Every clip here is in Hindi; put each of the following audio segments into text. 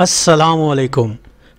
अस्सलामुअलैकुम।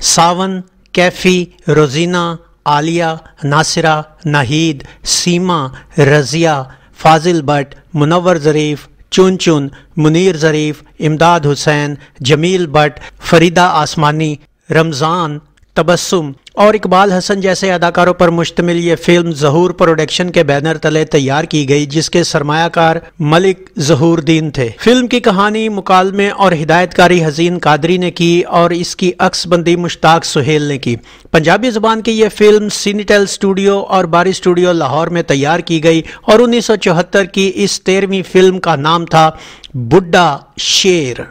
सावन, कैफी, रोजीना, आलिया, नासिरा, नाहीद, सीमा, रजिया, फाजिल भट्ट, मुनव्वर ज़रीफ़, चुन चुन, मुनीर ज़रीफ़, इमदाद हुसैन, जमील भट्ट, फरीदा आसमानी, रमज़ान, तबस्सुम और इकबाल हसन जैसे अदाकारों पर मुश्तमिल ये फिल्म ज़हूर प्रोडक्शन के बैनर तले तैयार की गई, जिसके सरमायाकार मलिक ज़हूरदीन थे। फिल्म की कहानी, मुकालमे और हिदायतकारी हसीन कादरी ने की और इसकी अक्सबंदी मुश्ताक सुहेल ने की। पंजाबी ज़ुबान की यह फिल्म सिनीटेल स्टूडियो और बारी स्टूडियो लाहौर में तैयार की गई और 1974 की इस 13वीं फिल्म का नाम था बुड्ढा शेर।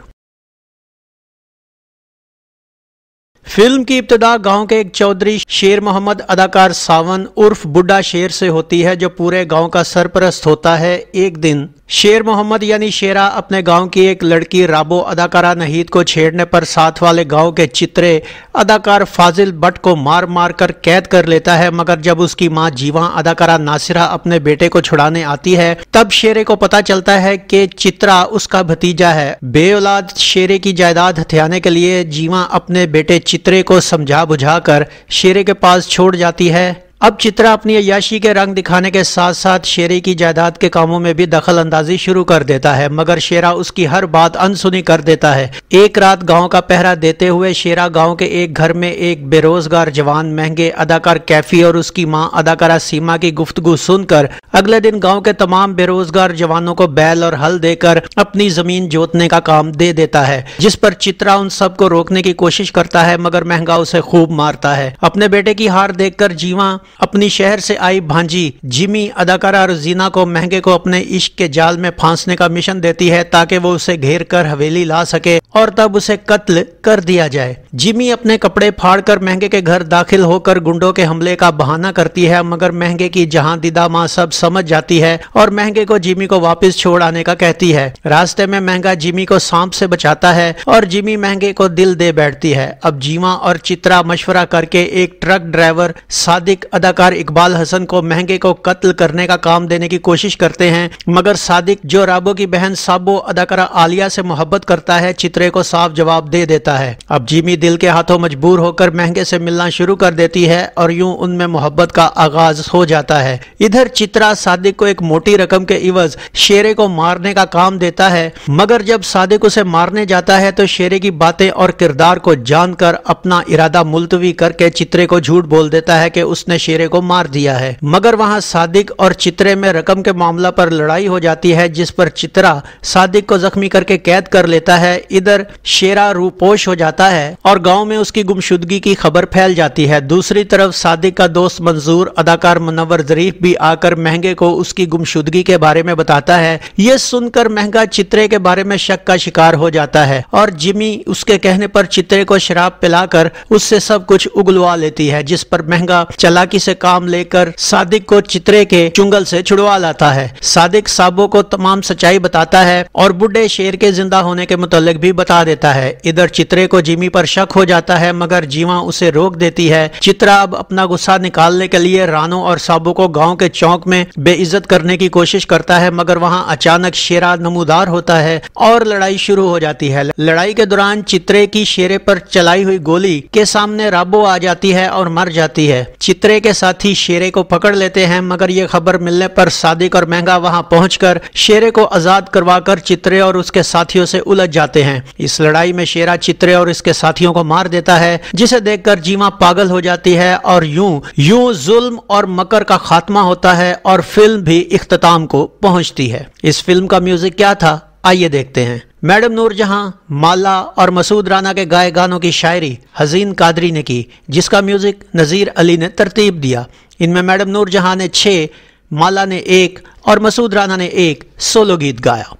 फिल्म की इब्तिदा गांव के एक चौधरी शेर मोहम्मद अदाकार सावन उर्फ बुड्ढा शेर से होती है, जो पूरे गांव का सरपरस्त होता है। एक दिन शेर मोहम्मद यानी शेरा अपने गांव की एक लड़की राबो अदाकारा नहीद को छेड़ने पर साथ वाले गांव के चित्रे अदाकार फाजिल भट्ट को मार मार कर कैद कर लेता है। मगर जब उसकी मां जीवा अदाकारा नासिरा अपने बेटे को छुड़ाने आती है, तब शेरे को पता चलता है कि चित्रा उसका भतीजा है। बेऔलाद शेरे की जायदाद हथियाने के लिए जीवा अपने बेटे चित्रे को समझा बुझा कर शेरे के पास छोड़ जाती है। अब चित्रा अपनी अय्याशी के रंग दिखाने के साथ साथ शेरे की जायदाद के कामों में भी दखल अंदाजी शुरू कर देता है, मगर शेरा उसकी हर बात अनसुनी कर देता है। एक रात गांव का पहरा देते हुए शेरा गांव के एक घर में एक बेरोजगार जवान महंगे अदाकार कैफी और उसकी मां अदाकारा सीमा की गुफ्तगू सुनकर अगले दिन गांव के तमाम बेरोजगार जवानों को बैल और हल देकर अपनी जमीन जोतने का काम दे देता है, जिस पर चित्रा उन सब को रोकने की कोशिश करता है, मगर महंगा उसे खूब मारता है। अपने बेटे की हार देखकर जीवा अपनी शहर से आई भांजी जिमी अदाकारा रोजीना को महंगे को अपने इश्क के जाल में फांसने का मिशन देती है, ताकि वो उसे घेर कर हवेली ला सके और तब उसे कत्ल कर दिया जाए। जिमी अपने कपड़े फाड़कर महंगे के घर दाखिल होकर गुंडों के हमले का बहाना करती है, मगर महंगे की जहां दिदा मां सब समझ जाती है और महंगे को जिमी को वापस छोड़ आने का कहती है। रास्ते में महंगा जिमी को सांप से बचाता है और जिमी महंगे को दिल दे बैठती है। अब जीवा और चित्रा मशवरा करके एक ट्रक ड्राइवर सादिक अदाकार इकबाल हसन को महंगे को कत्ल करने का काम देने की कोशिश करते हैं, मगर सादिक, जो राबो की बहन साबो अदाकारा आलिया से मोहब्बत करता है, चित्रे को साफ जवाब दे देता है। अब जिमी दिल के हाथों मजबूर होकर महंगे से मिलना शुरू कर देती है और यूं उनमें मोहब्बत का आगाज हो जाता है। इधर चित्रा सादिक को एक मोटी रकम के इवज शेरे को मारने का काम देता है, मगर जब सादिक उसे मारने जाता है तो शेरे की बातें और किरदार को जानकर अपना इरादा मुलतवी करके चित्रे को झूठ बोल देता है कि उसने शेरे को मार दिया है। मगर वहां सादिक और चित्रे में रकम के मामला पर लड़ाई हो जाती है, जिस पर चित्रा सादिक को जख्मी करके कैद कर लेता है। इधर शेरा रूपोश हो जाता है और गांव में उसकी गुमशुदगी की खबर फैल जाती है। दूसरी तरफ सादिक का दोस्त मंजूर अदाकार मुनव्वर ज़रीफ़ भी आकर महंगे को उसकी गुमशुदगी के बारे में बताता है। यह सुनकर महंगा चित्रे के बारे में शक का शिकार हो जाता है और जिमी उसके कहने पर चित्रे को शराब पिलाकर उससे सब कुछ उगलवा लेती है, जिस पर महंगा चालाकी से काम लेकर सादिक को चित्रे के चुंगल से छुड़वा लाता है। सादिक साबो को तमाम सच्चाई बताता है और बुड्ढे शेर के जिंदा होने के मुतालिक भी बता देता है। इधर चित्रे को जिमी पर शक हो जाता है, मगर जीवा उसे रोक देती है। चित्रा अब अपना गुस्सा निकालने के लिए रानो और साबो को गांव के चौक में बेइज्जत करने की कोशिश करता है, मगर वहां अचानक शेरा नमूदार होता है और लड़ाई शुरू हो जाती है। लड़ाई के दौरान चित्रे की शेरे पर चलाई हुई गोली के सामने राबो आ जाती है और मर जाती है। चित्रे के साथी शेरे को पकड़ लेते हैं, मगर यह खबर मिलने पर सादिक और महंगा वहां पहुंचकर शेरे को आजाद करवाकर चित्रे और उसके साथियों से उलझ जाते हैं। इस लड़ाई में शेरा चित्रे और इसके साथियों को मार देता है, जिसे देखकर जीवा पागल हो जाती है और यूं जुल्म और मकर का खात्मा होता है और फिल्म भी इख्तिताम को पहुंचती है। इस फिल्म का म्यूजिक क्या था, आइए देखते हैं। मैडम नूरजहां, माला और मसूद राना के गाए गानों की शायरी हसीन कादरी ने की, जिसका म्यूजिक नजीर अली ने तरतीब दिया। इनमें मैडम नूरजहां ने 6, माला ने 1 और मसूद राना ने 1 सोलो गीत गाया।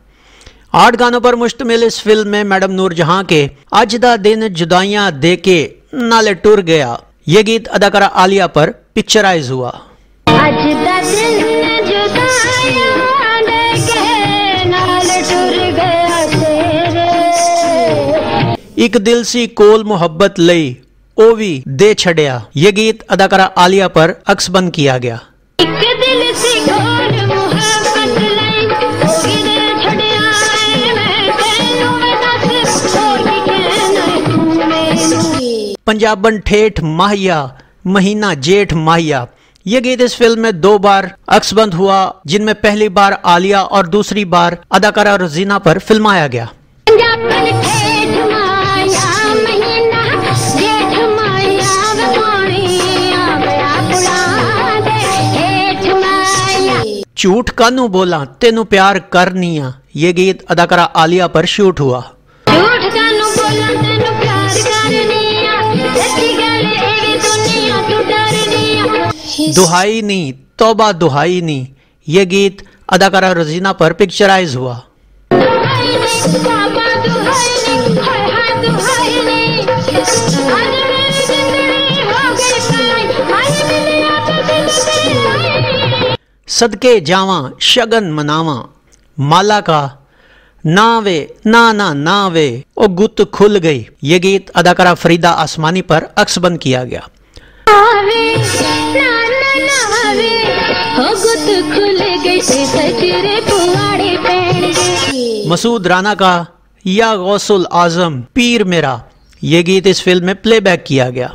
8 गानों पर मुश्तमिल इस फिल्म में मैडम नूरजहां के अज दा दिन जुदाइयां दे के नाले टुर गया ये गीत अदाकारा आलिया पर पिक्चराइज हुआ। अज दा दिन जुदाइयां दे के नाले टुर गया तेरे, एक दिल सी कोल मोहब्बत लई ओ भी दे छड़िया ये गीत अदाकारा आलिया पर अक्सबंद किया गया। एक दिल सी कोल मोहब्बत लई ओ भी दे छड़िया मैं तेनू मैं दस छोड़ के कहना पंजाबन ठेठ माहिया महीना जेठ माहिया। ये गीत इस फिल्म में 2 बार अक्सबंद हुआ, जिनमें पहली बार आलिया और दूसरी बार अदाकारा रोजीना पर फिल्माया गया। झूठ कानू बोला तेनू प्यार करनिया, ये गीत अदाकारा आलिया पर शूट हुआ। दुहाई नी तौबा दुहाई नी, ये गीत अदाकारा रोजीना पर पिक्चराइज हुआ। सदके जावा शगन मनावा, माला का ना वे ना ना ना वे ओ गुत खुल गई, ये गीत अदाकारा फरीदा आसमानी पर अक्सबंद किया गया। मसूद राना का या गौसुल आजम पीर मेरा, ये गीत इस फिल्म में प्लेबैक किया गया।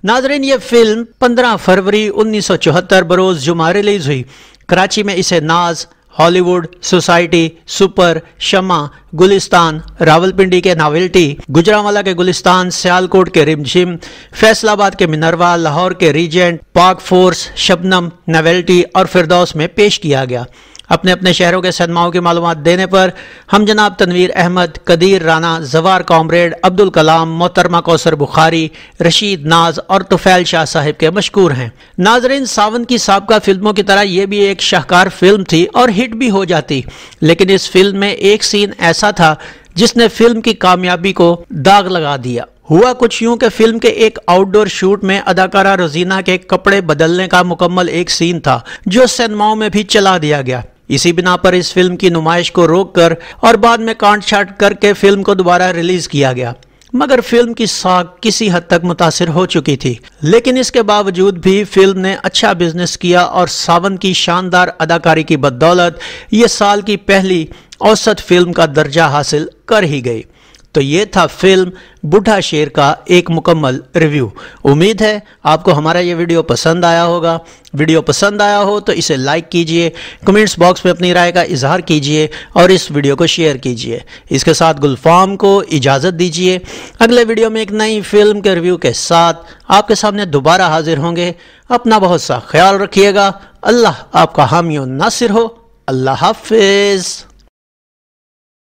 नाजरीन, ये फिल्म 15 फरवरी 1974 बरोज जुमा रिलीज हुई। कराची में इसे नाज, हॉलीवुड, सोसाइटी, सुपर, शमा, गुलिस्तान, रावलपिंडी के नावेल्टी, गुजरांवाला के गुलिस्तान, सियालकोट के रिमझिम, फैसलाबाद के मिनरवा, लाहौर के रीजेंट, पाक फोर्स, शबनम, नावेल्टी और फिरदौस में पेश किया गया। अपने अपने शहरों के सदमाओं की मालूमात देने पर हम जनाब तनवीर अहमद, कदीर राना, जवार कॉमरेड, अब्दुल कलाम, मोहतरमा कौसर बुखारी, रशीद नाज और तुफैल शाह साहिब के मशकूर हैं। नाजरीन, सावन की साबका फिल्मों की तरह ये भी एक शाहकार फिल्म थी और हिट भी हो जाती, लेकिन इस फिल्म में एक सीन ऐसा था जिसने फिल्म की कामयाबी को दाग लगा दिया। हुआ कुछ यूं कि फिल्म के एक आउटडोर शूट में अदाकारा रोजीना के कपड़े बदलने का मुकम्मल एक सीन था जो सिनेमाओं में भी चला दिया गया। इसी बिना पर इस फिल्म की नुमाइश को रोककर और बाद में काट छाट करके फिल्म को दोबारा रिलीज किया गया, मगर फिल्म की साख किसी हद तक मुतासिर हो चुकी थी। लेकिन इसके बावजूद भी फिल्म ने अच्छा बिजनेस किया और सावन की शानदार अदाकारी की बदौलत ये साल की पहली औसत फिल्म का दर्जा हासिल कर ही गई। तो ये था फिल्म बुढ़ा शेर का एक मुकम्मल रिव्यू। उम्मीद है आपको हमारा ये वीडियो पसंद आया होगा। वीडियो पसंद आया हो तो इसे लाइक कीजिए, कमेंट्स बॉक्स में अपनी राय का इजहार कीजिए और इस वीडियो को शेयर कीजिए। इसके साथ गुलफाम को इजाज़त दीजिए। अगले वीडियो में एक नई फिल्म के रिव्यू के साथ आपके सामने दोबारा हाजिर होंगे। अपना बहुत सा ख्याल रखिएगा। अल्लाह आपका हामी और नासिर हो। अल्लाह हाफिज़।